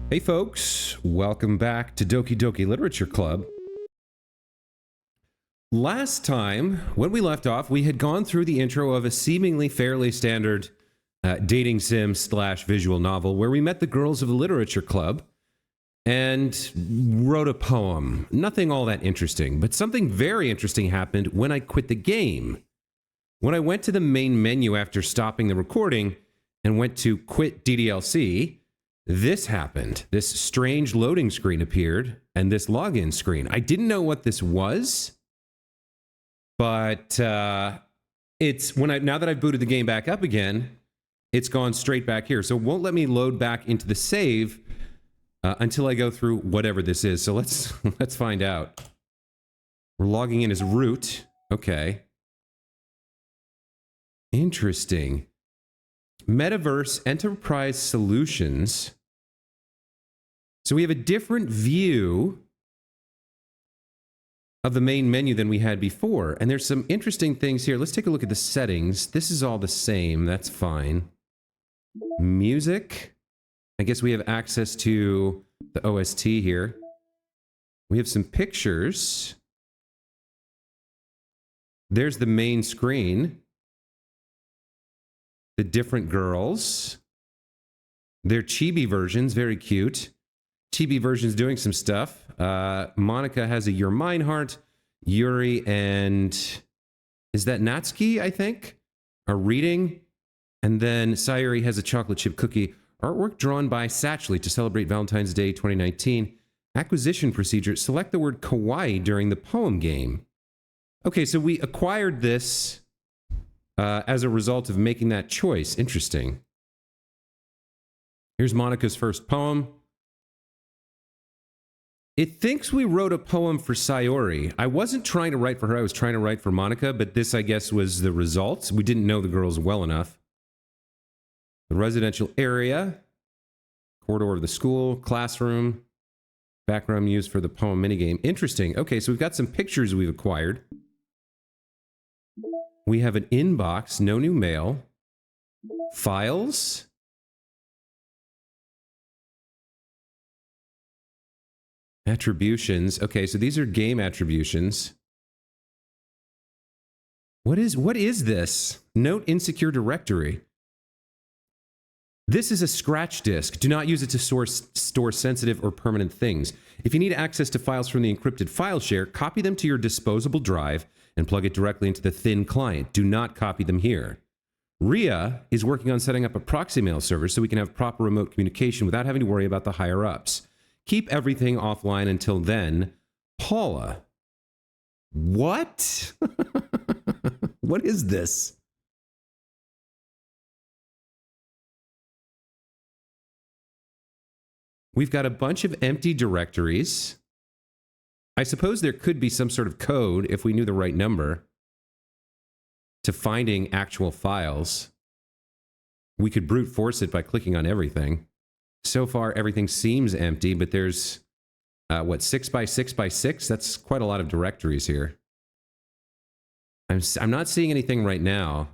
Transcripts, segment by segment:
Hey folks, welcome back to Doki Doki Literature Club. Last time, when we left off, we had gone through the intro of a seemingly fairly standard dating sim slash visual novel where we met the girls of the Literature Club and wrote a poem. Nothing all that interesting, but something very interesting happened when I quit the game. When I went to the main menu after stopping the recording and went to quit DDLC, this happened. This strange loading screen appeared and this login screen. I didn't know what this was, but it's now that I've booted the game back up again, it's gone straight back here. So it won't let me load back into the save until I go through whatever this is. So let's find out. We're logging in as root. Okay. Interesting. Metaverse Enterprise Solutions. So we have a different view of the main menu than we had before. And there's some interesting things here. Let's take a look at the settings. This is all the same. That's fine. Music. I guess we have access to the OST here. We have some pictures. There's the main screen. The different girls. They're chibi versions, very cute. Chibi versions doing some stuff. Monika has a You're Mine heart. Yuri and... is that Natsuki, I think? Are reading. And then Sayori has a chocolate chip cookie. Artwork drawn by Satchley to celebrate Valentine's Day 2019. Acquisition procedure. Select the word kawaii during the poem game. Okay, so we acquired this... as a result of making that choice. Interesting. Here's Monika's first poem. It thinks we wrote a poem for Sayori. I wasn't trying to write for her, I was trying to write for Monika, but this, I guess, was the result. We didn't know the girls well enough. The residential area, corridor of the school, classroom, background used for the poem minigame. Interesting. Okay, so we've got some pictures we've acquired. We have an inbox, no new mail. Files. Attributions. Okay, so these are game attributions. What is this? Note insecure directory. This is a scratch disk. Do not use it to store sensitive or permanent things. If you need access to files from the encrypted file share, copy them to your disposable drive and plug it directly into the thin client. Do not copy them here. Ria is working on setting up a proxy mail server so we can have proper remote communication without having to worry about the higher-ups. Keep everything offline until then. Paula. What? What is this? We've got a bunch of empty directories. I suppose there could be some sort of code, if we knew the right number, to finding actual files. We could brute force it by clicking on everything. So far, everything seems empty, but there's, 6 by 6 by 6? That's quite a lot of directories here. I'm not seeing anything right now.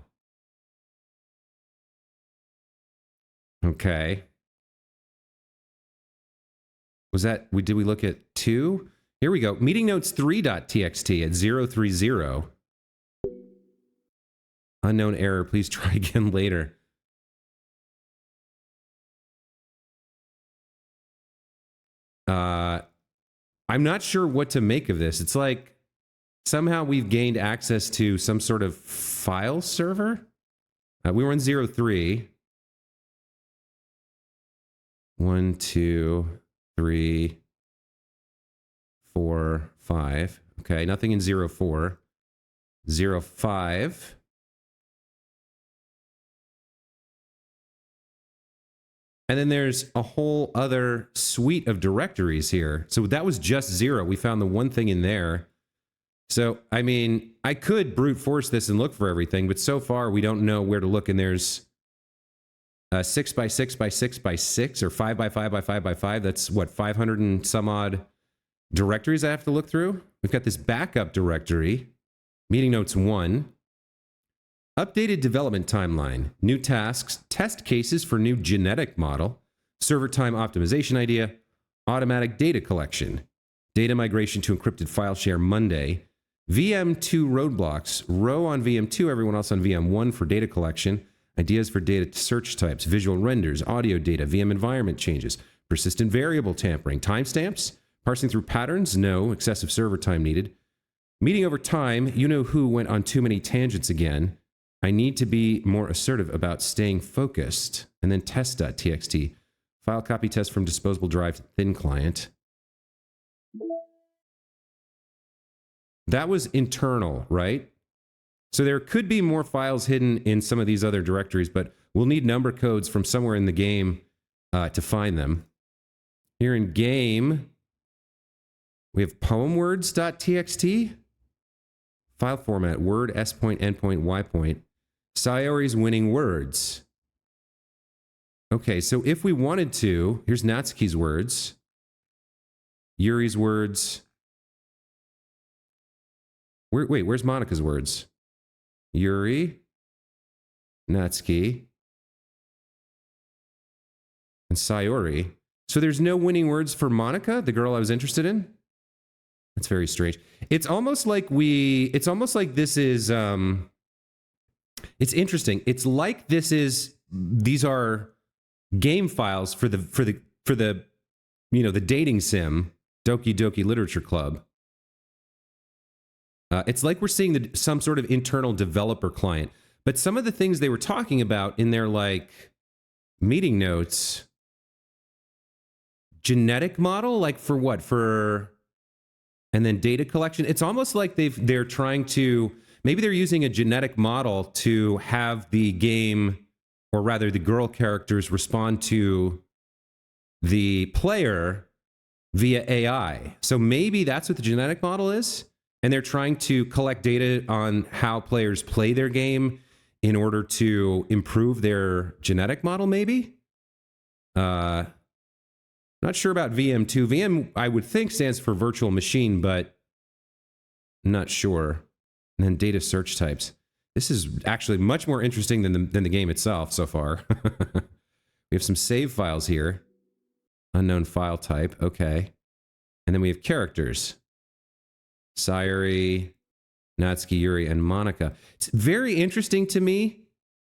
Okay. Did we look at 2? Here we go. Meeting notes 3.txt at 030. Unknown error. Please try again later. I'm not sure what to make of this. It's like somehow we've gained access to some sort of file server. We were in 03. 1, 2, 3, 4, 5. Okay, nothing in 04. 05. And then there's a whole other suite of directories here. So that was just 0. We found the one thing in there. So, I mean, I could brute force this and look for everything, but so far we don't know where to look. And there's 6 by 6 by 6 by 6 or 5 by 5 by 5 by 5. That's what, 500 and some odd directories I have to look through. We've got this backup directory, meeting notes 1. Updated development timeline, new tasks, test cases for new genetic model, server time optimization idea, automatic data collection, data migration to encrypted file share Monday, VM2 roadblocks, row on VM2, everyone else on VM1 for data collection, ideas for data search types, visual renders, audio data, VM environment changes, persistent variable tampering, timestamps, parsing through patterns, no, excessive server time needed. Meeting over time, you know who went on too many tangents again. I need to be more assertive about staying focused. And then test.txt, file copy test from disposable drive to thin client. That was internal, right? So there could be more files hidden in some of these other directories, but we'll need number codes from somewhere in the game to find them. Here in game, we have poemwords.txt, file format, word, s point, endpoint, y point. Sayori's winning words. Okay, so if we wanted to, here's Natsuki's words, Yuri's words. Wait, where's Monika's words? Yuri, Natsuki, and Sayori. So there's no winning words for Monika, the girl I was interested in? That's very strange. It's almost like this is, it's interesting. It's like these are game files for the the dating sim, Doki Doki Literature Club. It's like we're seeing some sort of internal developer client. But some of the things they were talking about in their meeting notes, genetic model, for what? And then data collection. It's almost like they're trying to, maybe they're using a genetic model to have the game, or rather the girl characters, respond to the player via AI. So maybe that's what the genetic model is. And they're trying to collect data on how players play their game in order to improve their genetic model, maybe? Not sure about VM2. VM, I would think, stands for virtual machine, but not sure. And then data search types. This is actually much more interesting than the game itself so far. We have some save files here. Unknown file type. Okay. And then we have characters. Sayori, Natsuki, Yuri, and Monika. It's very interesting to me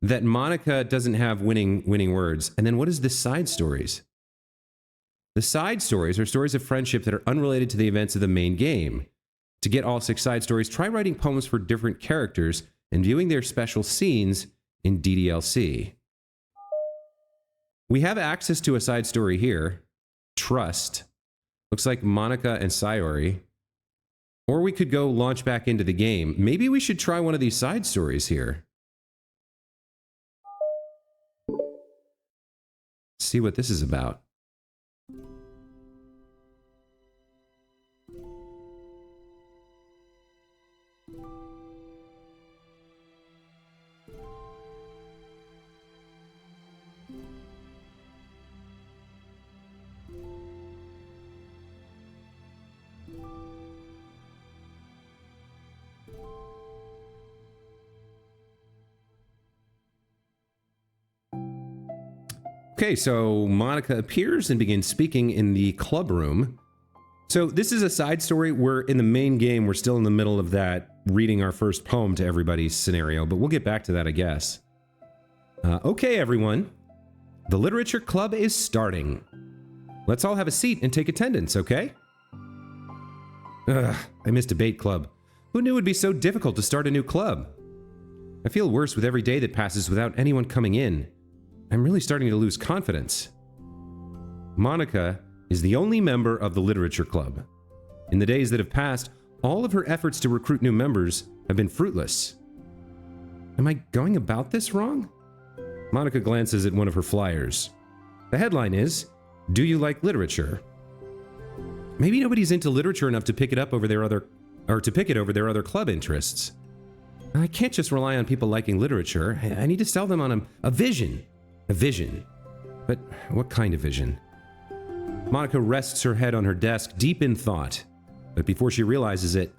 that Monika doesn't have winning words. And then what is the side stories? The side stories are stories of friendship that are unrelated to the events of the main game. To get all 6 side stories, try writing poems for different characters and viewing their special scenes in DDLC. We have access to a side story here. Trust. Looks like Monika and Sayori. Or we could go launch back into the game. Maybe we should try one of these side stories here. See what this is about. Okay, so Monika appears and begins speaking in the club room. So this is a side story. We're in the main game. We're still in the middle of that reading our first poem to everybody's scenario, but we'll get back to that, I guess. Okay, everyone. The literature club is starting. Let's all have a seat and take attendance, okay? Ugh, I missed debate club. Who knew it would be so difficult to start a new club? I feel worse with every day that passes without anyone coming in. I'm really starting to lose confidence. Monika is the only member of the literature club. In the days that have passed, all of her efforts to recruit new members have been fruitless. Am I going about this wrong? Monika glances at one of her flyers. The headline is, "Do you like literature?" Maybe nobody's into literature enough to pick it up over their other club interests. I can't just rely on people liking literature. I need to sell them on a vision. A vision. But what kind of vision? Monika rests her head on her desk, deep in thought. But before she realizes it,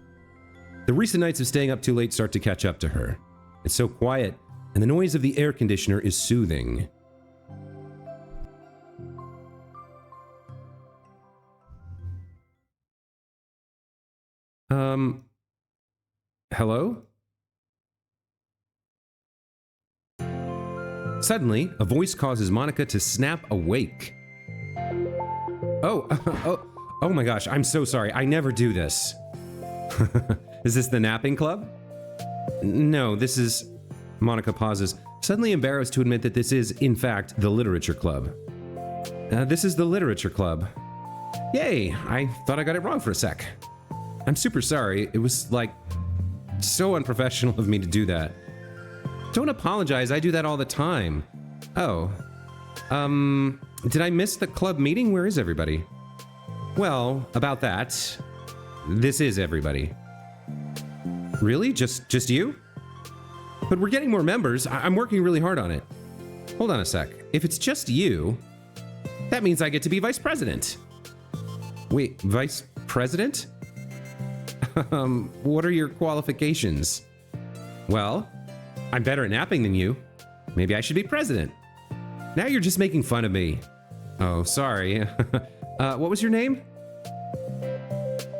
the recent nights of staying up too late start to catch up to her. It's so quiet, and the noise of the air conditioner is soothing. Hello? Suddenly, a voice causes Monika to snap awake. Oh my gosh, I'm so sorry. I never do this. Is this the napping club? No, this is... Monika pauses, suddenly embarrassed to admit that this is, in fact, the literature club. This is the literature club. Yay, I thought I got it wrong for a sec. I'm super sorry. It was, like, so unprofessional of me to do that. Don't apologize, I do that all the time. Oh. Did I miss the club meeting? Where is everybody? Well, about that, this is everybody. Really? Just you? But we're getting more members. I'm working really hard on it. Hold on a sec. If it's just you, that means I get to be vice president. Wait, vice president? What are your qualifications? Well, I'm better at napping than you. Maybe I should be president. Now you're just making fun of me. Oh, sorry. What was your name?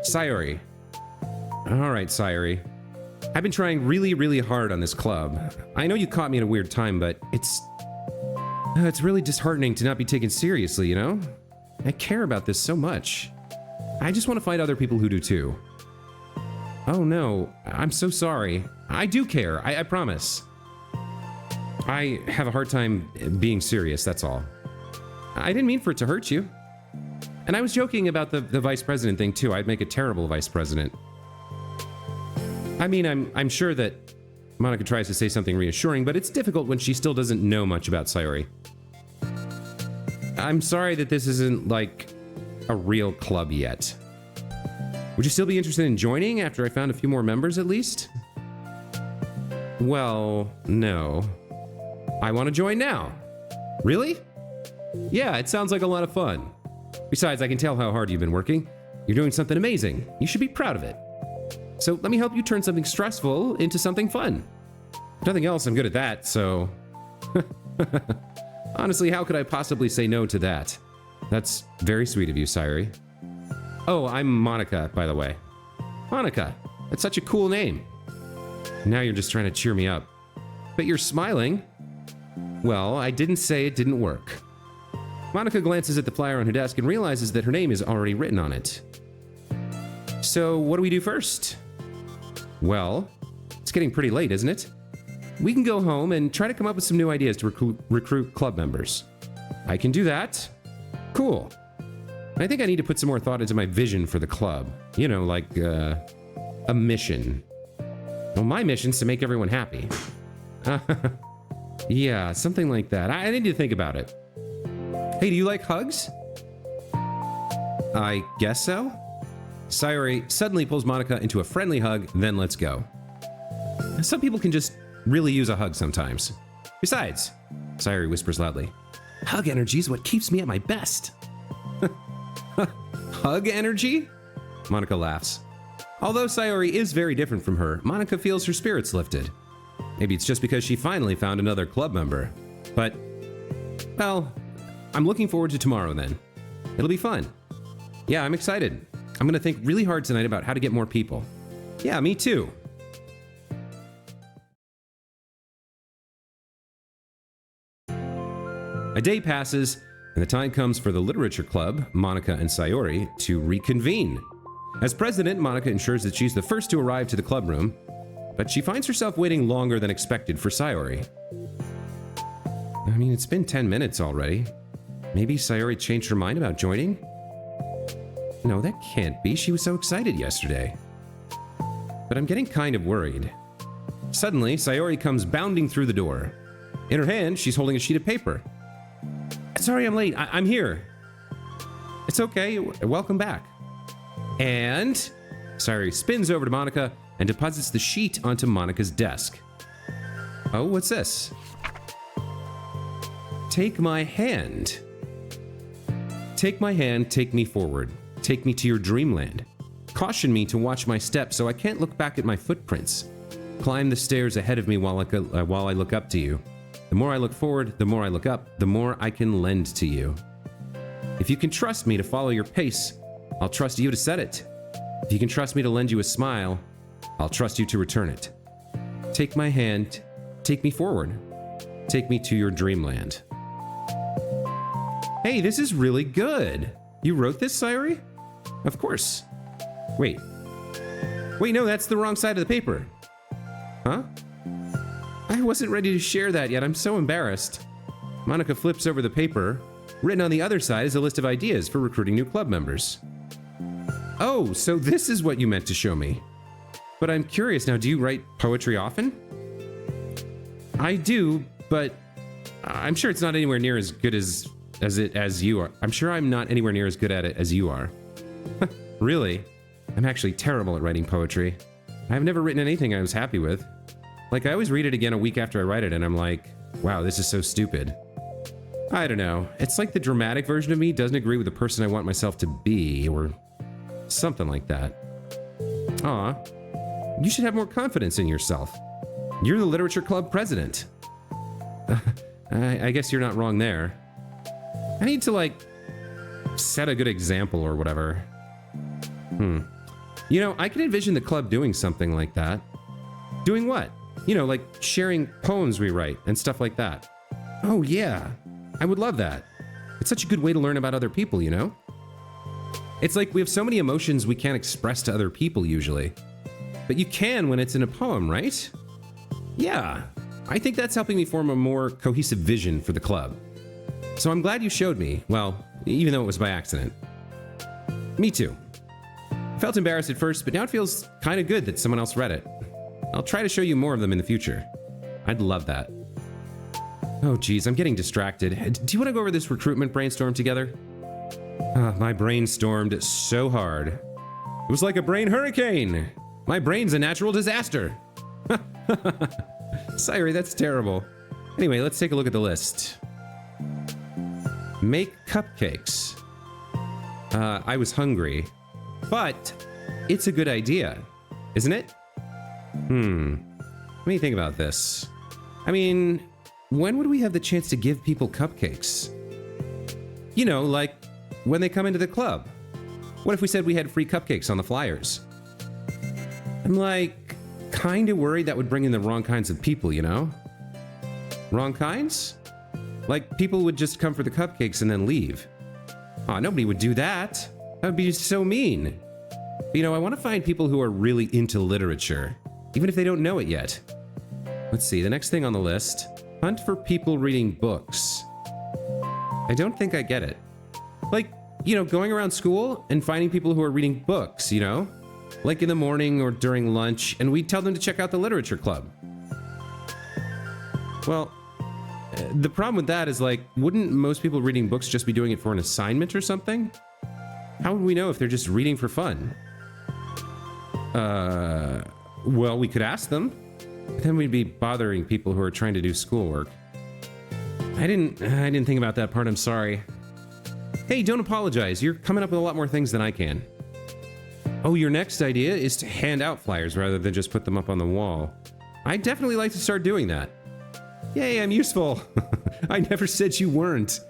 Sayori. All right, Sayori. I've been trying really, really hard on this club. I know you caught me at a weird time, but it's really disheartening to not be taken seriously, you know? I care about this so much. I just want to find other people who do too. Oh no, I'm so sorry. I do care, I promise. I have a hard time being serious, that's all. I didn't mean for it to hurt you. And I was joking about the vice president thing too. I'd make a terrible vice president. I mean, I'm sure that Monika tries to say something reassuring, but it's difficult when she still doesn't know much about Sayori. I'm sorry that this isn't, like, a real club yet. Would you still be interested in joining after I found a few more members, at least? Well, no. I want to join now. Really? Yeah, it sounds like a lot of fun. Besides, I can tell how hard you've been working. You're doing something amazing. You should be proud of it. So let me help you turn something stressful into something fun. If nothing else, I'm good at that, so... Honestly, how could I possibly say no to that? That's very sweet of you, Sayori. Oh, I'm Monika, by the way. Monika, that's such a cool name. Now you're just trying to cheer me up. But you're smiling. Well, I didn't say it didn't work. Monika glances at the flyer on her desk and realizes that her name is already written on it. So, what do we do first? Well, it's getting pretty late, isn't it? We can go home and try to come up with some new ideas to recruit club members. I can do that. Cool. I think I need to put some more thought into my vision for the club. You know, like, a mission. Well, my mission's to make everyone happy. Yeah, something like that. I need to think about it. Hey, do you like hugs? I guess so. Sayori suddenly pulls Monika into a friendly hug, then lets go. Some people can just really use a hug sometimes. Besides, Sayori whispers loudly, hug energy is what keeps me at my best. Hug energy? Monika laughs. Although Sayori is very different from her, Monika feels her spirits lifted. Maybe it's just because she finally found another club member. But, well, I'm looking forward to tomorrow then. It'll be fun. Yeah, I'm excited. I'm gonna think really hard tonight about how to get more people. Yeah, me too. A day passes, and the time comes for the literature club, Monika and Sayori, to reconvene. As president, Monika ensures that she's the first to arrive to the club room, but she finds herself waiting longer than expected for Sayori. I mean, it's been 10 minutes already. Maybe Sayori changed her mind about joining? No, that can't be. She was so excited yesterday. But I'm getting kind of worried. Suddenly, Sayori comes bounding through the door. In her hand, she's holding a sheet of paper. Sorry I'm late. I'm here. It's okay. Welcome back. And Sayori spins over to Monika and deposits the sheet onto Monika's desk. Oh, what's this? Take my hand. Take my hand, take me forward. Take me to your dreamland. Caution me to watch my steps so I can't look back at my footprints. Climb the stairs ahead of me while I look up to you. The more I look forward, the more I look up, the more I can lend to you. If you can trust me to follow your pace, I'll trust you to set it. If you can trust me to lend you a smile, I'll trust you to return it. Take my hand, take me forward. Take me to your dreamland. Hey, this is really good. You wrote this, Sayori? Of course. Wait, no, that's the wrong side of the paper. Huh? I wasn't ready to share that yet. I'm so embarrassed. Monika flips over the paper. Written on the other side is a list of ideas for recruiting new club members. Oh, so this is what you meant to show me. But I'm curious now, do you write poetry often? I do, but I'm sure it's not anywhere near as good as you are. I'm sure I'm not anywhere near as good at it as you are. Really? I'm actually terrible at writing poetry. I've never written anything I was happy with. Like, I always read it again a week after I write it, and I'm like, wow, this is so stupid. I don't know. It's like the dramatic version of me doesn't agree with the person I want myself to be, or something like that. Aw, you should have more confidence in yourself. You're the literature club president. I guess you're not wrong there. I need to, like, set a good example or whatever. You know, I can envision the club doing something like that. Doing what? You know, like sharing poems we write and stuff like that. Oh, yeah. I would love that. It's such a good way to learn about other people, you know? It's like we have so many emotions we can't express to other people usually. But you can when it's in a poem, right? Yeah. I think that's helping me form a more cohesive vision for the club. So I'm glad you showed me. Well, even though it was by accident. Me too. I felt embarrassed at first, but now it feels kind of good that someone else read it. I'll try to show you more of them in the future. I'd love that. Oh geez, I'm getting distracted. Do you want to go over this recruitment brainstorm together? My brain stormed so hard. It was like a brain hurricane. My brain's a natural disaster. Sayori, that's terrible. Anyway, let's take a look at the list. Make cupcakes. I was hungry, but it's a good idea, isn't it? Let me think about this. I mean, when would we have the chance to give people cupcakes? You know, like when they come into the club. What if we said we had free cupcakes on the flyers? I'm like, kind of worried that would bring in the wrong kinds of people, you know? Wrong kinds? Like people would just come for the cupcakes and then leave. Aw, nobody would do that. That would be so mean. But, you know, I want to find people who are really into literature, even if they don't know it yet. Let's see, the next thing on the list. Hunt for people reading books. I don't think I get it. Like, you know, going around school and finding people who are reading books, you know? Like in the morning or during lunch, and we tell them to check out the literature club. Well, the problem with that is, like, wouldn't most people reading books just be doing it for an assignment or something? How would we know if they're just reading for fun? Well, we could ask them. But then we'd be bothering people who are trying to do schoolwork. I didn't think about that part, I'm sorry. Hey, don't apologize. You're coming up with a lot more things than I can. Oh, your next idea is to hand out flyers rather than just put them up on the wall. I'd definitely like to start doing that. Yay, I'm useful. I never said you weren't.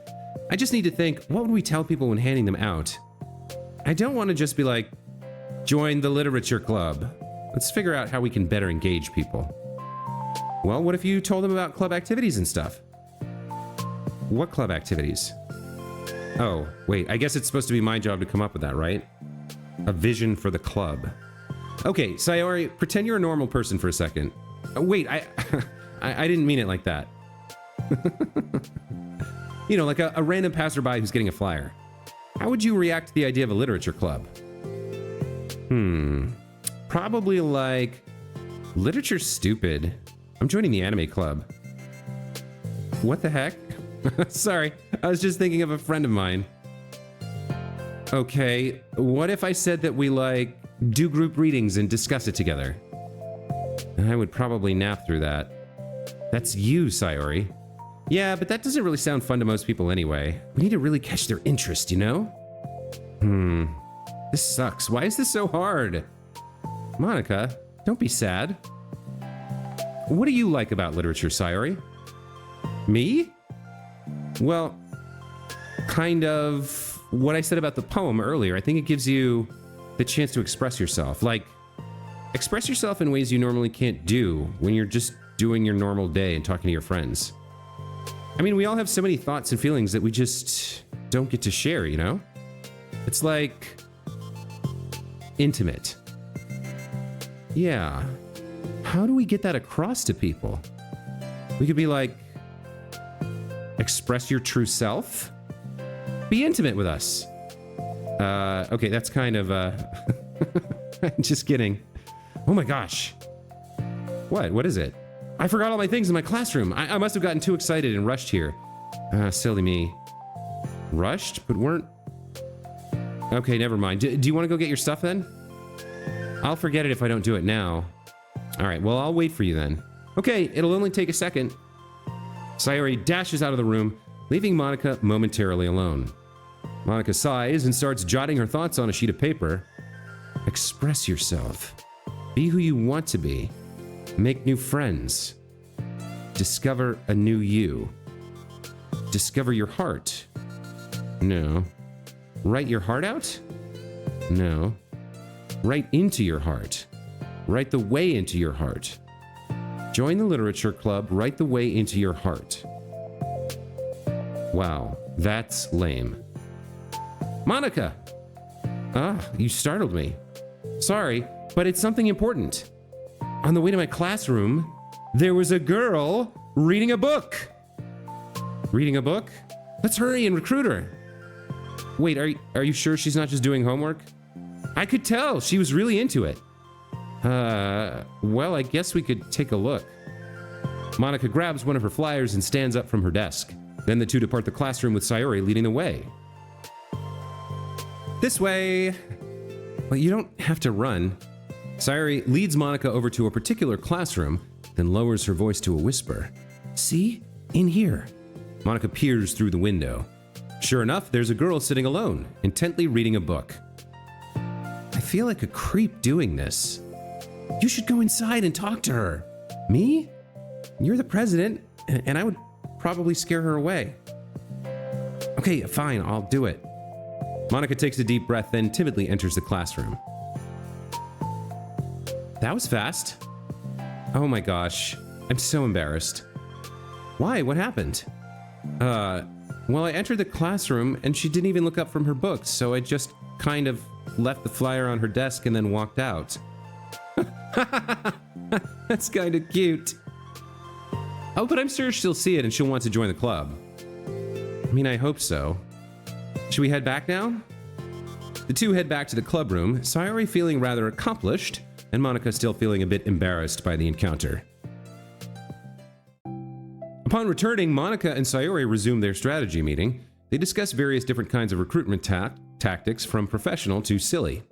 I just need to think, what would we tell people when handing them out? I don't want to just be like, join the literature club. Let's figure out how we can better engage people. Well, what if you told them about club activities and stuff? What club activities? Oh, wait, I guess it's supposed to be my job to come up with that, right? A vision for the club. Okay, Sayori, pretend you're a normal person for a second. Wait, I didn't mean it like that. You know, like a random passerby who's getting a flyer. How would you react to the idea of a literature club? Probably like, literature's stupid. I'm joining the anime club. What the heck? Sorry, I was just thinking of a friend of mine. Okay, what if I said that we, like, do group readings and discuss it together? I would probably nap through that. That's you, Sayori. Yeah, but that doesn't really sound fun to most people anyway. We need to really catch their interest, you know? This sucks. Why is this so hard? Monika, don't be sad. What do you like about literature, Sayori? Me? Well, kind of what I said about the poem earlier. I think it gives you the chance to express yourself. Like, express yourself in ways you normally can't do when you're just doing your normal day and talking to your friends. I mean, we all have so many thoughts and feelings that we just don't get to share, you know? It's like intimate. Yeah. How do we get that across to people? We could be like, express your true self. Be intimate with us. Okay, that's kind of, just kidding. Oh my gosh. What is it? I forgot all my things in my classroom. I must have gotten too excited and rushed here. Silly me. Rushed? But weren't... Okay, never mind. Do you want to go get your stuff then? I'll forget it if I don't do it now. Alright, well, I'll wait for you then. Okay, it'll only take a second. Sayori dashes out of the room, leaving Monika momentarily alone. Monika sighs and starts jotting her thoughts on a sheet of paper. Express yourself. Be who you want to be. Make new friends. Discover a new you. Discover your heart. No. Write your heart out? No. Write into your heart. Write the way into your heart. Join the literature club. Write the way into your heart. Wow, that's lame. Monika! You startled me. Sorry, but it's something important. On the way to my classroom, there was a girl reading a book. Reading a book? Let's hurry and recruit her. Wait, are you sure she's not just doing homework? I could tell. She was really into it. Well, I guess we could take a look. Monika grabs one of her flyers and stands up from her desk. Then the two depart the classroom with Sayori leading the way. This way. But you don't have to run. Sayori leads Monika over to a particular classroom, then lowers her voice to a whisper. See? In here. Monika peers through the window. Sure enough, there's a girl sitting alone, intently reading a book. I feel like a creep doing this. You should go inside and talk to her. Me? You're the president, and I would probably scare her away. Okay, fine, I'll do it. Monika takes a deep breath, then timidly enters the classroom. That was fast. Oh my gosh, I'm so embarrassed. Why? What happened? Well, I entered the classroom and she didn't even look up from her books, so I just kind of left the flyer on her desk and then walked out. That's kind of cute. Oh, but I'm sure she'll see it and she'll want to join the club. I mean, I hope so. Should we head back now? The two head back to the club room, Sayori feeling rather accomplished, and Monika still feeling a bit embarrassed by the encounter. Upon returning, Monika and Sayori resume their strategy meeting. They discuss various different kinds of recruitment tactics, from professional to silly.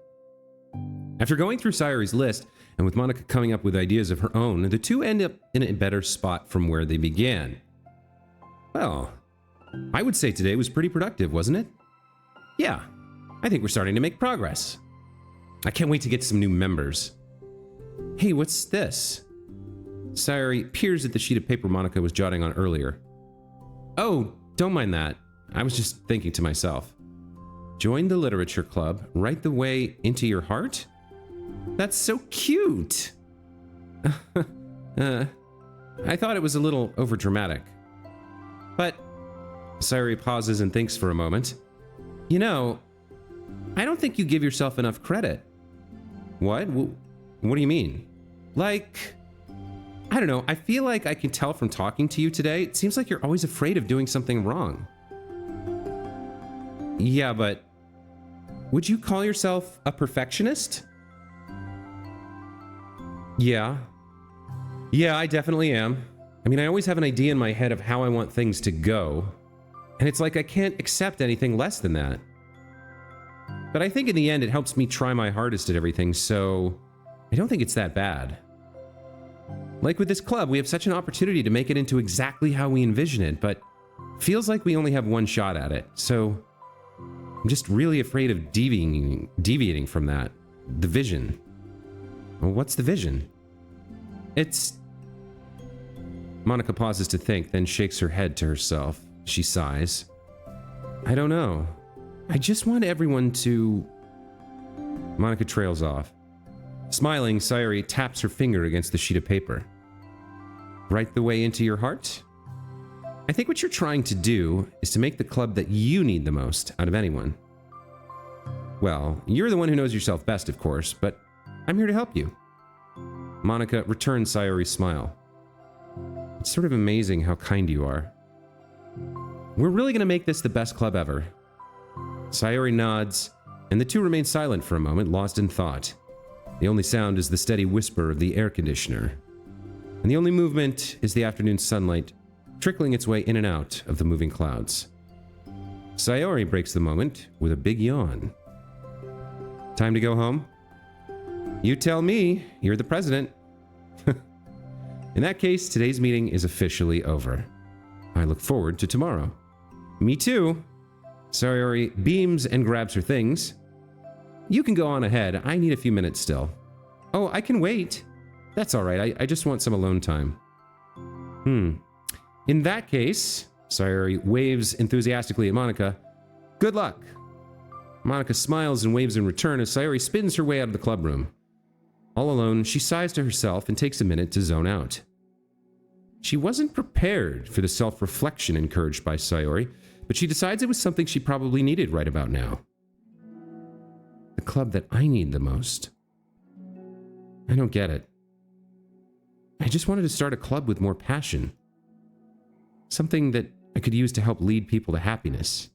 After going through Sayori's list, and with Monika coming up with ideas of her own, the two end up in a better spot from where they began. Well, I would say today was pretty productive, wasn't it? Yeah, I think we're starting to make progress. I can't wait to get some new members. Hey, what's this? Sayori peers at the sheet of paper Monika was jotting on earlier. Oh, don't mind that. I was just thinking to myself. Join the literature club, write the way into your heart? That's so cute! I thought it was a little overdramatic. But Sayori pauses and thinks for a moment. You know, I don't think you give yourself enough credit. What? What do you mean? Like, I don't know, I feel like I can tell from talking to you today, it seems like you're always afraid of doing something wrong. Yeah, but would you call yourself a perfectionist? Yeah, I definitely am. I mean, I always have an idea in my head of how I want things to go, and it's like I can't accept anything less than that. But I think in the end it helps me try my hardest at everything, so I don't think it's that bad. Like with this club, we have such an opportunity to make it into exactly how we envision it, but feels like we only have one shot at it, so I'm just really afraid of deviating from that. The vision. Well, what's the vision? It's... Monika pauses to think, then shakes her head to herself. She sighs. I don't know. I just want everyone to Monika trails off. Smiling, Sayori taps her finger against the sheet of paper. Right the way into your heart? I think what you're trying to do is to make the club that you need the most out of anyone. Well, you're the one who knows yourself best, of course, but I'm here to help you. Monika returns Sayori's smile. It's sort of amazing how kind you are. We're really going to make this the best club ever. Sayori nods, and the two remain silent for a moment, lost in thought. The only sound is the steady whisper of the air conditioner. And the only movement is the afternoon sunlight trickling its way in and out of the moving clouds. Sayori breaks the moment with a big yawn. Time to go home? You tell me, you're the president. In that case, today's meeting is officially over. I look forward to tomorrow. Me too. Sayori beams and grabs her things. You can go on ahead. I need a few minutes still. Oh, I can wait. That's all right. I just want some alone time. In that case, Sayori waves enthusiastically at Monika. Good luck. Monika smiles and waves in return as Sayori spins her way out of the club room. All alone, she sighs to herself and takes a minute to zone out. She wasn't prepared for the self-reflection encouraged by Sayori, but she decides it was something she probably needed right about now. The club that I need the most. I don't get it. I just wanted to start a club with more passion. Something that I could use to help lead people to happiness.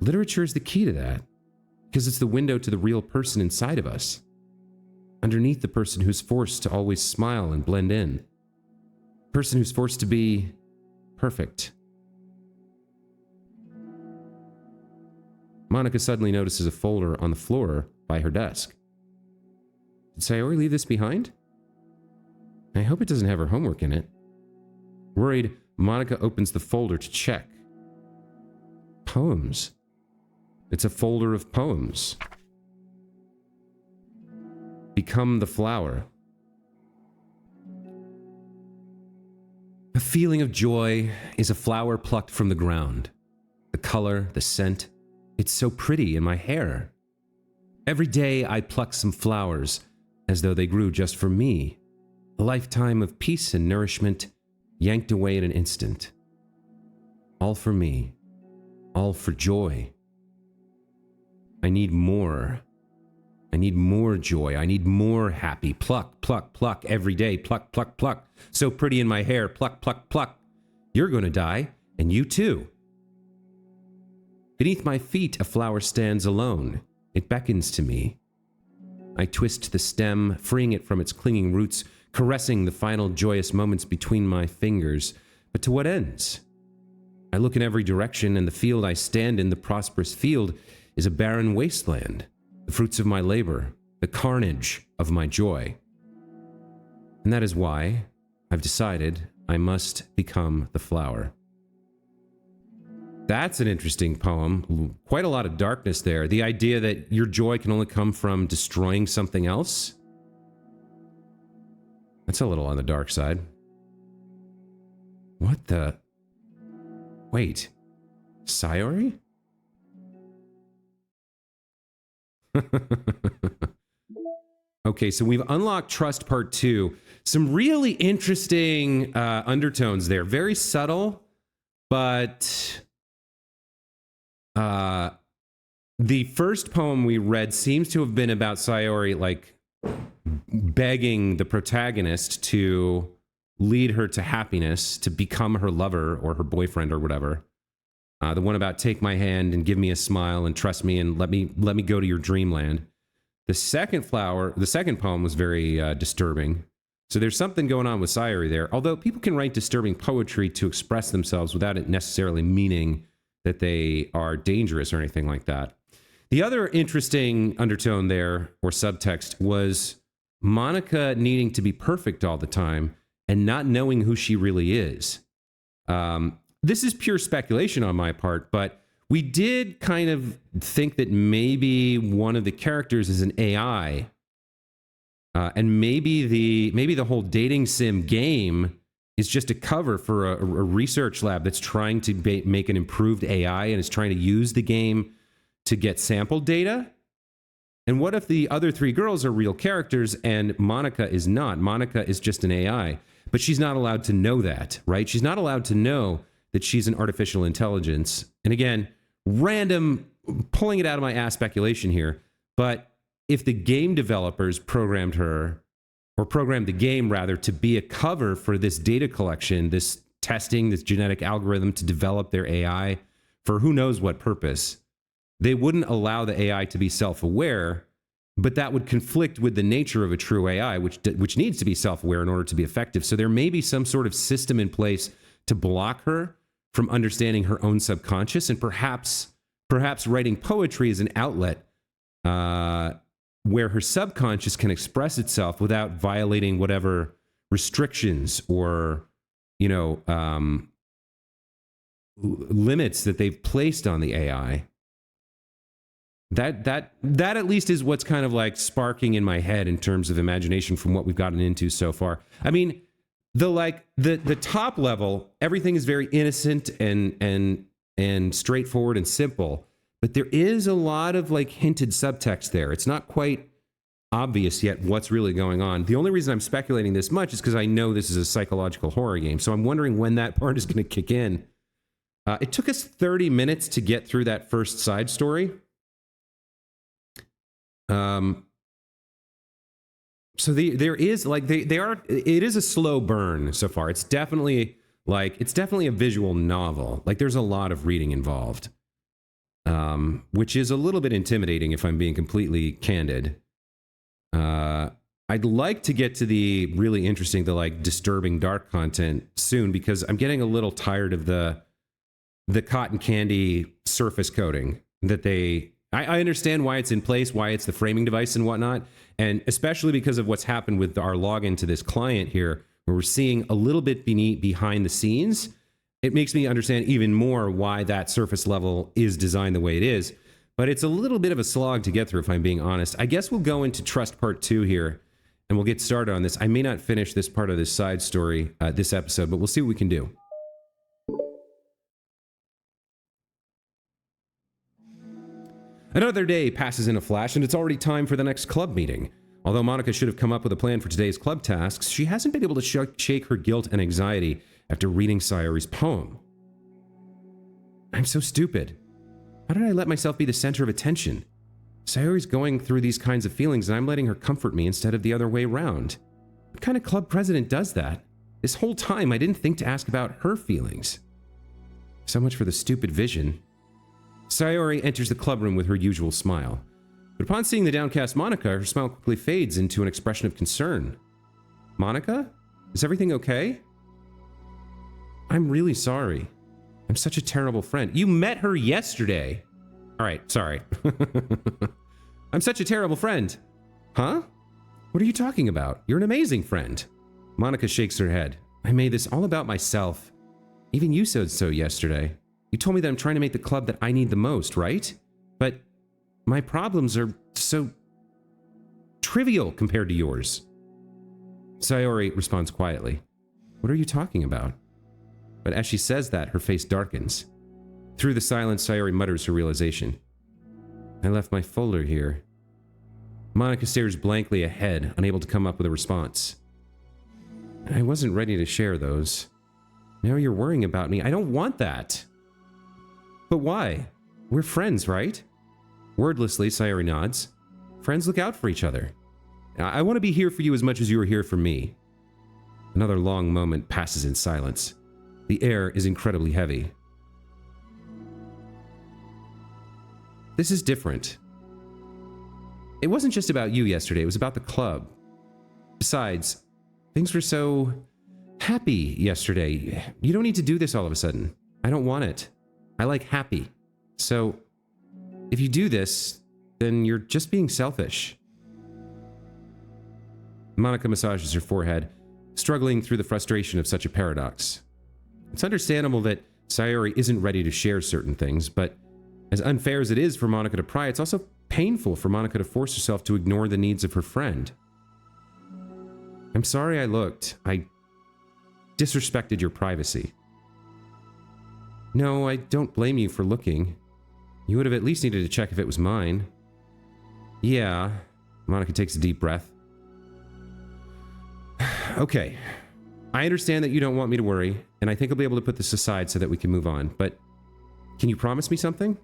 Literature is the key to that, because it's the window to the real person inside of us. Underneath the person who's forced to always smile and blend in. Person who's forced to be perfect. Monika suddenly notices a folder on the floor by her desk. Did Sayori leave this behind? I hope it doesn't have her homework in it. Worried, Monika opens the folder to check. Poems. It's a folder of poems. Become the flower. A feeling of joy is a flower plucked from the ground. The color, the scent, it's so pretty in my hair. Every day I pluck some flowers as though they grew just for me. A lifetime of peace and nourishment yanked away in an instant. All for me. All for joy. I need more. I need more joy. I need more happy. Pluck, pluck, pluck every day. Pluck, pluck, pluck. So pretty in my hair. Pluck, pluck, pluck. You're going to die, and you too. Beneath my feet, a flower stands alone. It beckons to me. I twist the stem, freeing it from its clinging roots, caressing the final joyous moments between my fingers. But to what ends? I look in every direction, and the field I stand in, the prosperous field, is a barren wasteland. The fruits of my labor, the carnage of my joy. And that is why I've decided I must become the flower. That's an interesting poem. Quite a lot of darkness there. The idea that your joy can only come from destroying something else. That's a little on the dark side. What the? Wait. Sayori? Okay, so we've unlocked Trust Part 2. Some really interesting undertones there. Very subtle, but the first poem we read seems to have been about Sayori, like, begging the protagonist to lead her to happiness, to become her lover or her boyfriend or whatever. The one about take my hand and give me a smile and trust me and let me go to your dreamland. The second poem was very disturbing. So there's something going on with Sayori there. Although people can write disturbing poetry to express themselves without it necessarily meaning that they are dangerous or anything like that. The other interesting undertone there, or subtext, was Monika needing to be perfect all the time and not knowing who she really is. This is pure speculation on my part, but we did kind of think that maybe one of the characters is an AI, and maybe the whole dating sim game is just a cover for a research lab that's trying to make an improved AI and is trying to use the game to get sample data. And what if the other three girls are real characters and Monika is not? Monika is just an AI, but she's not allowed to know that, right? She's not allowed to know that she's an artificial intelligence. And again, random, pulling it out of my ass speculation here, but if the game developers programmed her, or programmed the game rather, to be a cover for this data collection, this testing, this genetic algorithm to develop their AI for who knows what purpose, they wouldn't allow the AI to be self-aware, but that would conflict with the nature of a true AI, which needs to be self-aware in order to be effective. So there may be some sort of system in place to block her from understanding her own subconscious, and perhaps writing poetry is an outlet where her subconscious can express itself without violating whatever restrictions or, limits that they've placed on the AI. That at least is what's kind of like sparking in my head in terms of imagination from what we've gotten into so far. I mean, the top level, everything is very innocent and straightforward and simple, but there is a lot of like hinted subtext there. It's not quite obvious yet what's really going on. The only reason I'm speculating this much is because I know this is a psychological horror game, so I'm wondering when that part is going to kick in. It took us 30 minutes to get through that first side story. So there is like it is a slow burn so far. It's definitely a visual novel. Like there's a lot of reading involved, which is a little bit intimidating if I'm being completely candid. I'd like to get to the really interesting, the like disturbing dark content soon, because I'm getting a little tired of the cotton candy surface coating that I understand why it's in place, why it's the framing device and whatnot, and especially because of what's happened with our login to this client here, where we're seeing a little bit behind the scenes. It makes me understand even more why that surface level is designed the way it is. But it's a little bit of a slog to get through, if I'm being honest. I guess we'll go into Trust Part 2 here, and we'll get started on this. I may not finish this part of this side story this episode, but we'll see what we can do. Another day passes in a flash, and it's already time for the next club meeting. Although Monika should have come up with a plan for today's club tasks, she hasn't been able to shake her guilt and anxiety after reading Sayori's poem. I'm so stupid. How did I let myself be the center of attention? Sayori's going through these kinds of feelings, and I'm letting her comfort me instead of the other way around. What kind of club president does that? This whole time, I didn't think to ask about her feelings. So much for the stupid vision. Sayori enters the clubroom with her usual smile. But upon seeing the downcast Monika, her smile quickly fades into an expression of concern. Monika? Is everything okay? I'm really sorry. I'm such a terrible friend. You met her yesterday. All right, sorry. I'm such a terrible friend. Huh? What are you talking about? You're an amazing friend. Monika shakes her head. I made this all about myself. Even you said so yesterday. You told me that I'm trying to make the club that I need the most, right? But my problems are so trivial compared to yours. Sayori responds quietly. What are you talking about? But as she says that, her face darkens. Through the silence, Sayori mutters her realization. I left my folder here. Monika stares blankly ahead, unable to come up with a response. I wasn't ready to share those. Now you're worrying about me. I don't want that. But why? We're friends, right? Wordlessly, Sayori nods. Friends look out for each other. I want to be here for you as much as you are here for me. Another long moment passes in silence. The air is incredibly heavy. This is different. It wasn't just about you yesterday, it was about the club. Besides, things were so happy yesterday. You don't need to do this all of a sudden. I don't want it. I like happy. So, if you do this, then you're just being selfish. Monika massages her forehead, struggling through the frustration of such a paradox. It's understandable that Sayori isn't ready to share certain things, but as unfair as it is for Monika to pry, it's also painful for Monika to force herself to ignore the needs of her friend. I'm sorry I looked. I disrespected your privacy. No, I don't blame you for looking. You would have at least needed to check if it was mine. Yeah. Monika takes a deep breath. Okay. I understand that you don't want me to worry, and I think I'll be able to put this aside so that we can move on, but can you promise me something?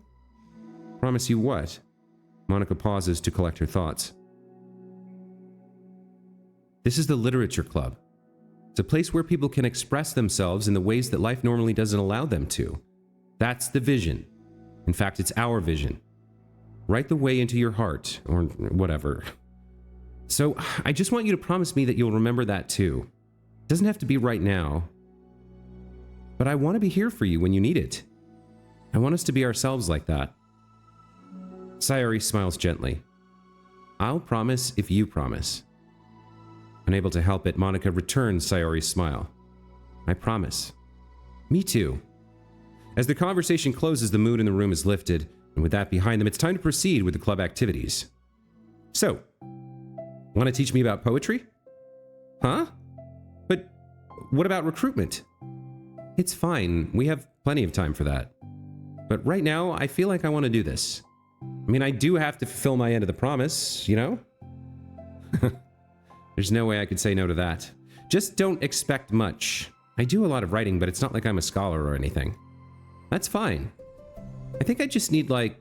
Promise you what? Monika pauses to collect her thoughts. This is the Literature Club. It's a place where people can express themselves in the ways that life normally doesn't allow them to. That's the vision. In fact, it's our vision. Write the way into your heart, or whatever. So, I just want you to promise me that you'll remember that too. It doesn't have to be right now. But I want to be here for you when you need it. I want us to be ourselves like that. Sayori smiles gently. I'll promise if you promise. Unable to help it, Monika returns Sayori's smile. I promise. Me too. As the conversation closes, the mood in the room is lifted, and with that behind them, it's time to proceed with the club activities. So, want to teach me about poetry? Huh? But what about recruitment? It's fine. We have plenty of time for that. But right now, I feel like I want to do this. I mean, I do have to fulfill my end of the promise, you know? There's no way I could say no to that. Just don't expect much. I do a lot of writing, but it's not like I'm a scholar or anything. That's fine. I think I just need, like,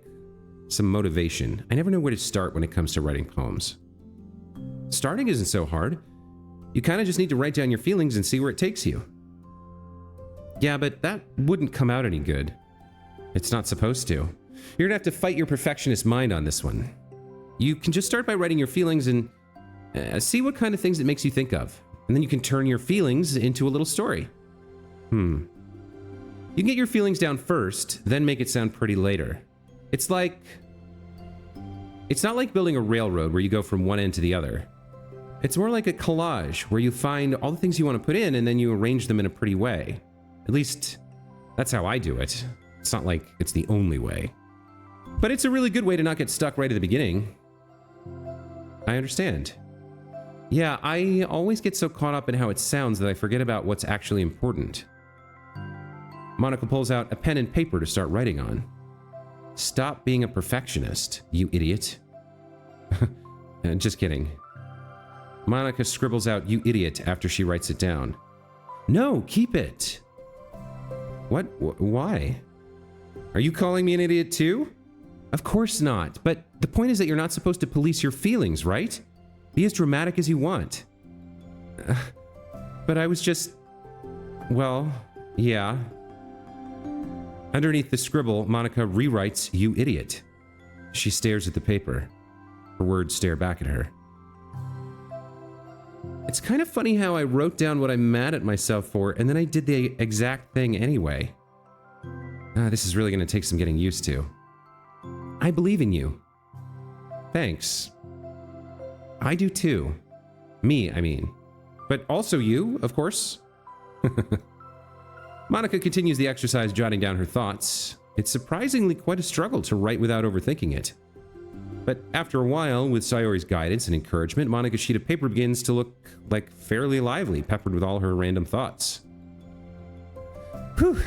some motivation. I never know where to start when it comes to writing poems. Starting isn't so hard. You kind of just need to write down your feelings and see where it takes you. Yeah, but that wouldn't come out any good. It's not supposed to. You're gonna have to fight your perfectionist mind on this one. You can just start by writing your feelings and see what kind of things it makes you think of. And then you can turn your feelings into a little story. You can get your feelings down first, then make it sound pretty later. It's not like building a railroad where you go from one end to the other. It's more like a collage where you find all the things you want to put in and then you arrange them in a pretty way. At least, that's how I do it. It's not like it's the only way. But it's a really good way to not get stuck right at the beginning. I understand. Yeah, I always get so caught up in how it sounds that I forget about what's actually important. Monika pulls out a pen and paper to start writing on. Stop being a perfectionist, you idiot. Just kidding. Monika scribbles out, you idiot, after she writes it down. No, keep it. What? Why? Are you calling me an idiot too? Of course not, but the point is that you're not supposed to police your feelings, right? Be as dramatic as you want. But I was just... Well, yeah. Underneath the scribble, Monika rewrites, you idiot. She stares at the paper. Her words stare back at her. It's kind of funny how I wrote down what I'm mad at myself for, and then I did the exact thing anyway. This is really going to take some getting used to. I believe in you. Thanks. I do too. Me, I mean. But also you, of course. Monika continues the exercise, jotting down her thoughts. It's surprisingly quite a struggle to write without overthinking it. But after a while, with Sayori's guidance and encouragement, Monika's sheet of paper begins to look like fairly lively, peppered with all her random thoughts. Whew.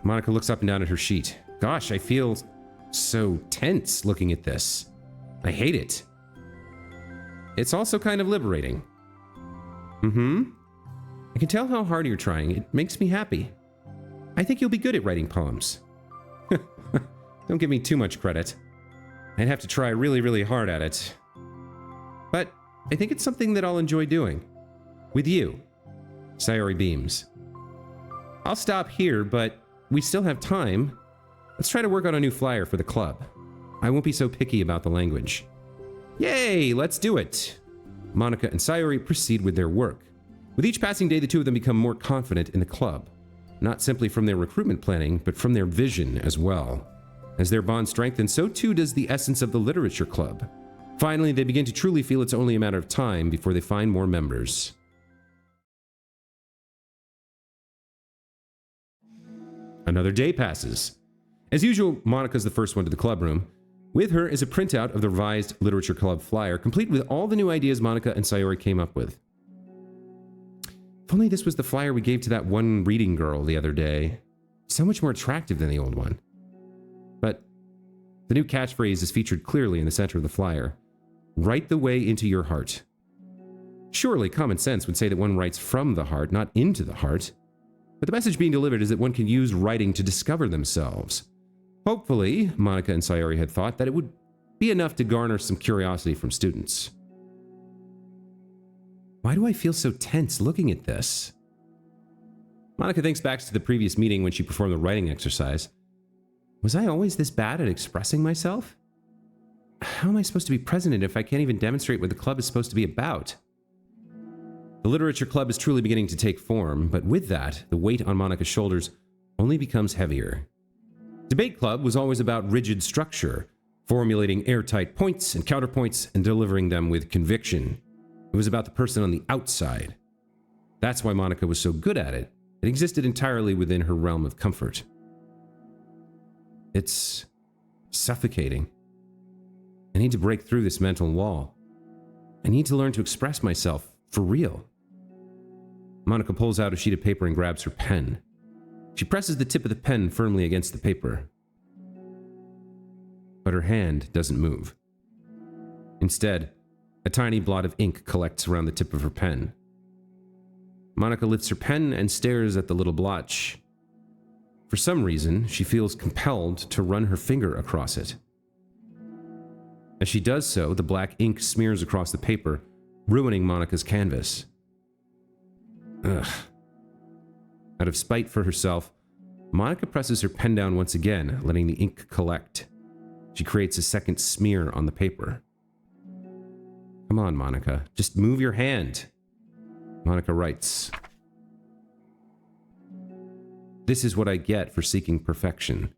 Monika looks up and down at her sheet. Gosh, I feel so tense looking at this. I hate it. It's also kind of liberating. I can tell how hard you're trying. It makes me happy. I think you'll be good at writing poems. Don't give me too much credit. I'd have to try really, really hard at it. But I think it's something that I'll enjoy doing. With you. Sayori beams. I'll stop here, but we still have time. Let's try to work on a new flyer for the club. I won't be so picky about the language. Yay, let's do it. Monika and Sayori proceed with their work. With each passing day, the two of them become more confident in the club. Not simply from their recruitment planning, but from their vision as well. As their bond strengthens, so too does the essence of the literature club. Finally, they begin to truly feel it's only a matter of time before they find more members. Another day passes. As usual, Monika's the first one to the club room. With her is a printout of the revised literature club flyer, complete with all the new ideas Monika and Sayori came up with. If only this was the flyer we gave to that one reading girl the other day. So much more attractive than the old one. But the new catchphrase is featured clearly in the center of the flyer. Write the way into your heart. Surely common sense would say that one writes from the heart, not into the heart. But the message being delivered is that one can use writing to discover themselves. Hopefully, Monika and Sayori had thought that it would be enough to garner some curiosity from students. Why do I feel so tense looking at this? Monika thinks back to the previous meeting when she performed the writing exercise. Was I always this bad at expressing myself? How am I supposed to be president if I can't even demonstrate what the club is supposed to be about? The literature club is truly beginning to take form, but with that, the weight on Monika's shoulders only becomes heavier. Debate club was always about rigid structure, formulating airtight points and counterpoints and delivering them with conviction. It was about the person on the outside. That's why Monika was so good at it. It existed entirely within her realm of comfort. It's suffocating. I need to break through this mental wall. I need to learn to express myself for real. Monika pulls out a sheet of paper and grabs her pen. She presses the tip of the pen firmly against the paper. But her hand doesn't move. Instead, a tiny blot of ink collects around the tip of her pen. Monika lifts her pen and stares at the little blotch. For some reason, she feels compelled to run her finger across it. As she does so, the black ink smears across the paper, ruining Monika's canvas. Ugh. Out of spite for herself, Monika presses her pen down once again, letting the ink collect. She creates a second smear on the paper. Come on, Monika, just move your hand. Monika writes, "This is what I get for seeking perfection.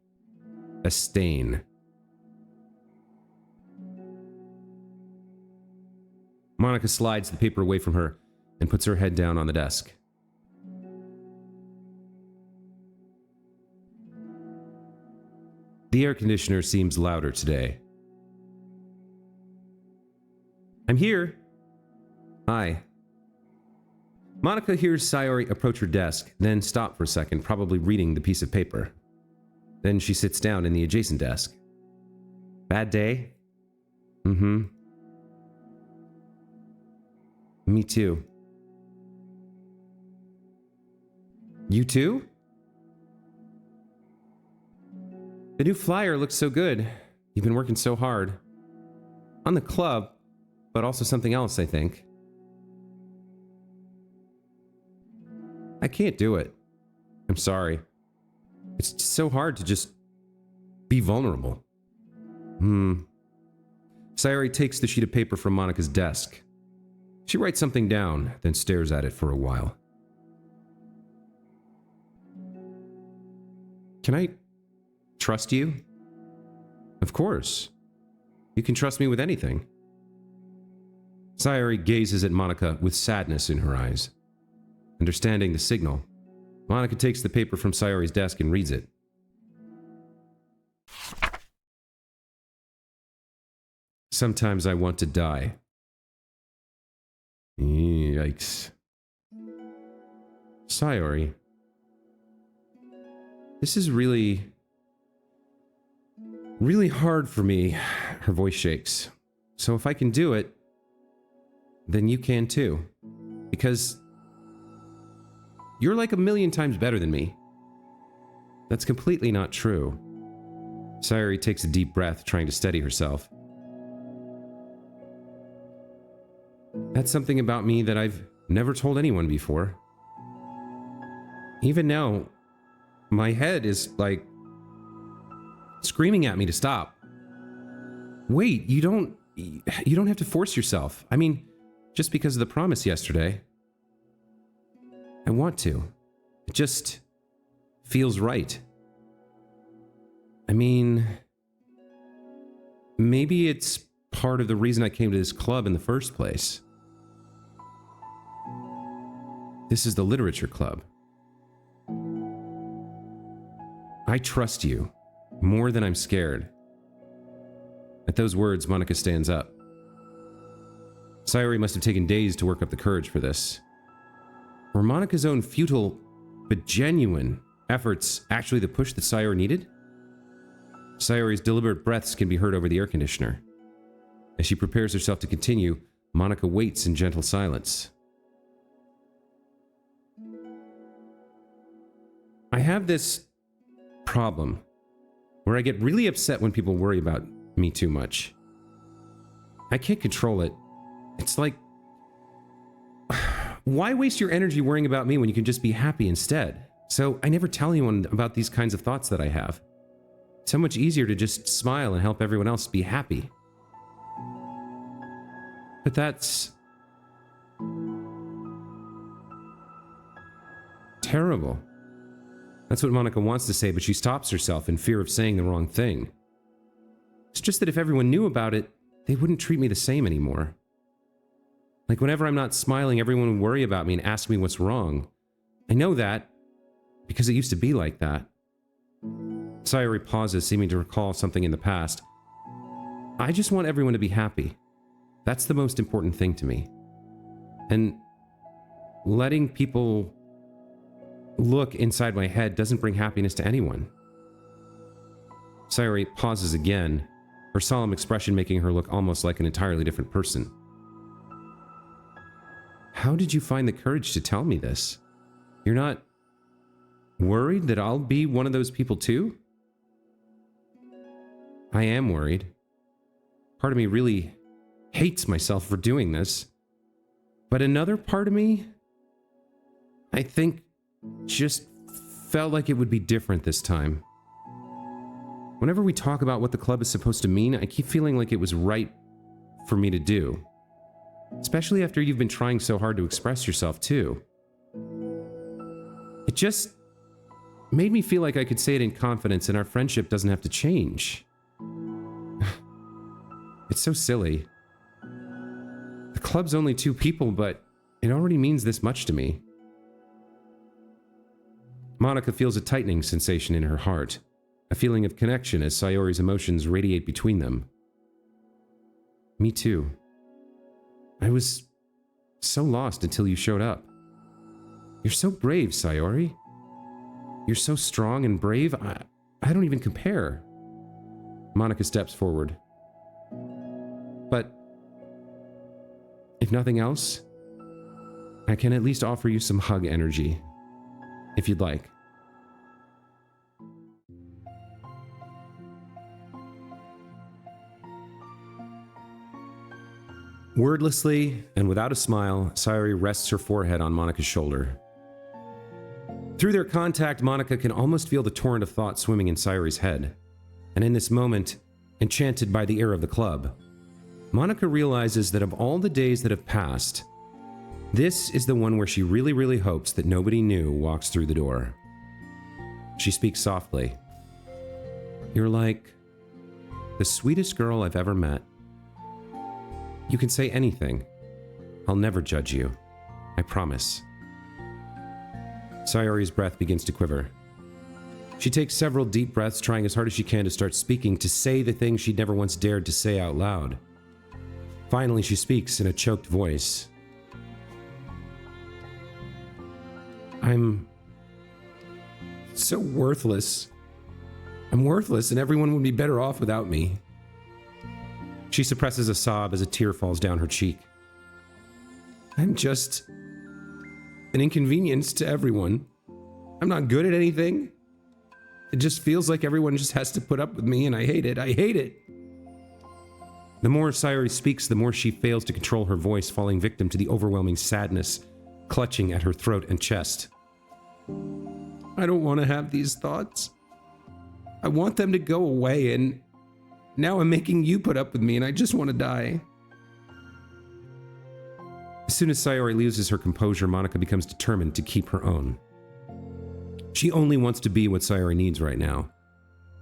A stain." Monika slides the paper away from her and puts her head down on the desk. The air conditioner seems louder today. "I'm here." "Hi." Monika hears Sayori approach her desk, then stop for a second, probably reading the piece of paper. Then she sits down in the adjacent desk. "Bad day?" "Mm-hmm." "Me too." "You too?" "The new flyer looks so good. You've been working so hard. On the club, but also something else, I think." "I can't do it. I'm sorry. It's just so hard to just be vulnerable." Sayori takes the sheet of paper from Monika's desk. She writes something down, then stares at it for a while. "Can I trust you?" "Of course. You can trust me with anything." Sayori gazes at Monika with sadness in her eyes. Understanding the signal, Monika takes the paper from Sayori's desk and reads it. "Sometimes I want to die." Yikes. "Sayori, this is really hard for me." Her voice shakes. "So if I can do it, then you can too. Because you're like 1,000,000 times better than me." "That's completely not true." Sayori takes a deep breath, trying to steady herself. "That's something about me that I've never told anyone before. Even now, my head is like screaming at me to stop." "Wait, you don't have to force yourself. I mean, just because of the promise yesterday. I want to. It just feels right. I mean, maybe it's part of the reason I came to this club in the first place. This is the literature club. I trust you more than I'm scared." At those words, Monika stands up. Sayori must have taken days to work up the courage for this. Were Monika's own futile but genuine efforts actually the push that Sayori needed? Sayori's deliberate breaths can be heard over the air conditioner. As she prepares herself to continue, Monika waits in gentle silence. I have this problem where I get really upset when people worry about me too much. I can't control it. It's like, why waste your energy worrying about me when you can just be happy instead? So I never tell anyone about these kinds of thoughts that I have. It's so much easier to just smile and help everyone else be happy. But that's terrible. That's what Monika wants to say, but she stops herself in fear of saying the wrong thing. It's just that if everyone knew about it, they wouldn't treat me the same anymore. Like whenever I'm not smiling, everyone would worry about me and ask me what's wrong. I know that because it used to be like that. Sayori pauses, seeming to recall something in the past. I just want everyone to be happy. That's the most important thing to me. And letting people look inside my head doesn't bring happiness to anyone. Sayori pauses again, her solemn expression making her look almost like an entirely different person. How did you find the courage to tell me this? You're not worried that I'll be one of those people too? I am worried. Part of me really hates myself for doing this. But another part of me, I think, just felt like it would be different this time. Whenever we talk about what the club is supposed to mean, I keep feeling like it was right for me to do. Especially after you've been trying so hard to express yourself too. It just made me feel like I could say it in confidence and our friendship doesn't have to change. It's so silly. The club's only 2 people, but it already means this much to me. Monika feels a tightening sensation in her heart, a feeling of connection as Sayori's emotions radiate between them. Me too. I was so lost until you showed up. You're so brave, Sayori. You're so strong and brave, I don't even compare. Monika steps forward. But if nothing else, I can at least offer you some hug energy, if you'd like. Wordlessly and without a smile, Sayori rests her forehead on Monika's shoulder. Through their contact, Monika can almost feel the torrent of thought swimming in Sayori's head. And in this moment, enchanted by the air of the club, Monika realizes that of all the days that have passed, this is the one where she really, really hopes that nobody new walks through the door. She speaks softly. You're like the sweetest girl I've ever met. You can say anything. I'll never judge you. I promise. Sayori's breath begins to quiver. She takes several deep breaths, trying as hard as she can to start speaking, to say the things she'd never once dared to say out loud. Finally, she speaks in a choked voice. I'm so worthless. I'm worthless, and everyone would be better off without me. She suppresses a sob as a tear falls down her cheek. I'm just an inconvenience to everyone. I'm not good at anything. It just feels like everyone just has to put up with me, and I hate it. I hate it. The more Sayori speaks, the more she fails to control her voice, falling victim to the overwhelming sadness clutching at her throat and chest. I don't want to have these thoughts. I want them to go away, and now I'm making you put up with me, and I just want to die. As soon as Sayori loses her composure, Monika becomes determined to keep her own. She only wants to be what Sayori needs right now,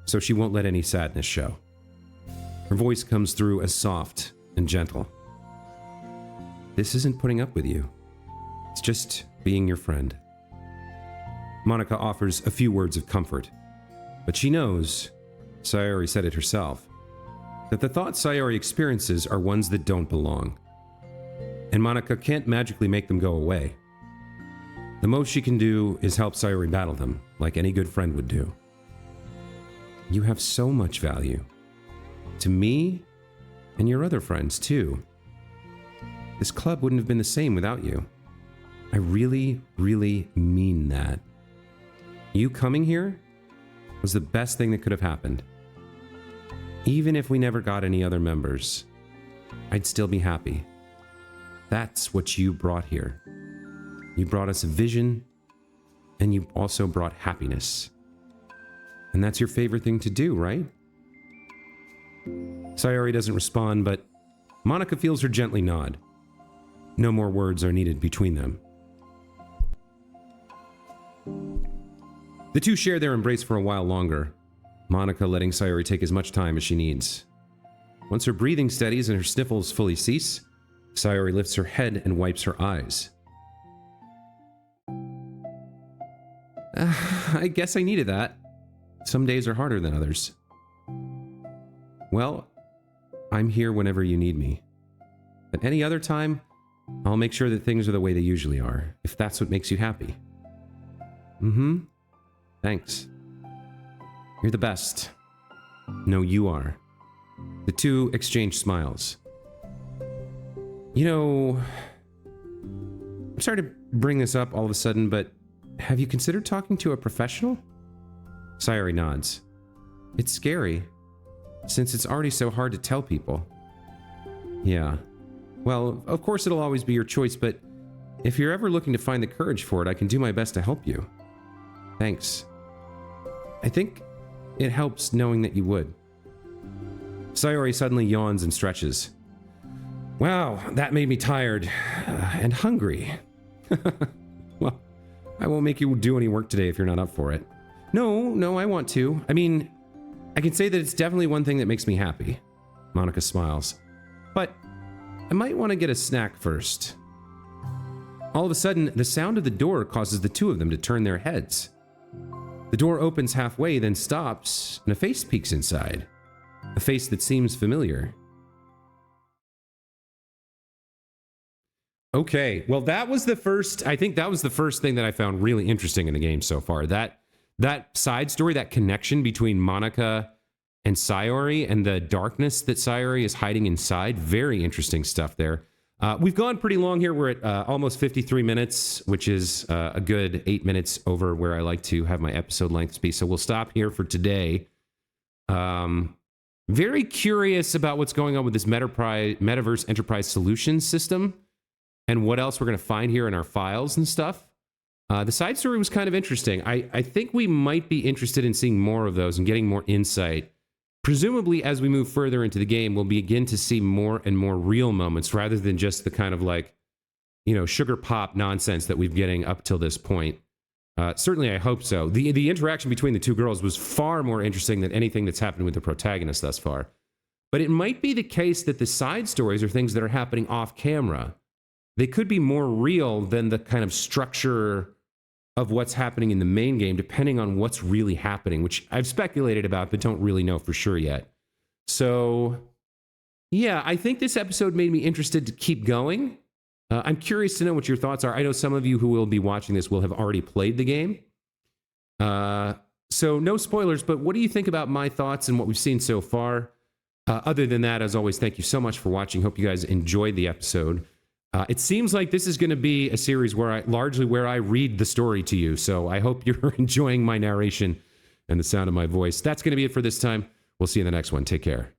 so she won't let any sadness show. Her voice comes through as soft and gentle. This isn't putting up with you. It's just being your friend. Monika offers a few words of comfort, but she knows, Sayori said it herself, that the thoughts Sayori experiences are ones that don't belong. And Monika can't magically make them go away. The most she can do is help Sayori battle them, like any good friend would do. You have so much value. To me, And your other friends, too. This club wouldn't have been the same without you. I really, really mean that. You coming here was the best thing that could have happened. Even if we never got any other members, I'd still be happy. That's what you brought here. You brought us a vision, and you also brought happiness. And that's your favorite thing to do, right? Sayori doesn't respond, but Monika feels her gently nod. No more words are needed between them. The two share their embrace for a while longer, Monika letting Sayori take as much time as she needs. Once her breathing steadies and her sniffles fully cease, Sayori lifts her head and wipes her eyes. I guess I needed that. Some days are harder than others. Well, I'm here whenever you need me. But any other time, I'll make sure that things are the way they usually are, if that's what makes you happy. Mm-hmm. Thanks. You're the best. No, you are. The two exchange smiles. You know, I'm sorry to bring this up all of a sudden, but have you considered talking to a professional? Sayori nods. It's scary, since it's already so hard to tell people. Yeah. Well, of course it'll always be your choice, but if you're ever looking to find the courage for it, I can do my best to help you. Thanks. I think it helps knowing that you would. Sayori suddenly yawns and stretches. Wow, that made me tired and hungry. Well, I won't make you do any work today if you're not up for it. No, I want to. I mean, I can say that it's definitely one thing that makes me happy. Monika smiles. But I might want to get a snack first. All of a sudden, the sound of the door causes the two of them to turn their heads. The door opens halfway, then stops, and a face peeks inside. A face that seems familiar. Okay, well that was the first, I think that was the first thing that I found really interesting in the game so far. That side story, that connection between Monika and Sayori and the darkness that Sayori is hiding inside. Very interesting stuff there. We've gone pretty long here. We're at almost 53 minutes, which is a good 8 minutes over where I like to have my episode lengths be. So we'll stop here for today. Very curious about what's going on with this Metaverse Enterprise Solutions system and what else we're going to find here in our files and stuff. The side story was kind of interesting. I think we might be interested in seeing more of those and getting more insight. Presumably, as we move further into the game, we'll begin to see more and more real moments rather than just the kind of like, sugar pop nonsense that we've getting up till this point. Certainly, I hope so. The interaction between the two girls was far more interesting than anything that's happened with the protagonist thus far. But it might be the case that the side stories are things that are happening off camera. They could be more real than the kind of structure of what's happening in the main game, depending on what's really happening, which I've speculated about, but don't really know for sure yet. So, yeah, I think this episode made me interested to keep going. I'm curious to know what your thoughts are. I know some of you who will be watching this will have already played the game. So no spoilers, but what do you think about my thoughts and what we've seen so far? Other than that, as always, thank you so much for watching. Hope you guys enjoyed the episode. It seems like this is going to be a series where I read the story to you. So I hope you're enjoying my narration and the sound of my voice. That's going to be it for this time. We'll see you in the next one. Take care.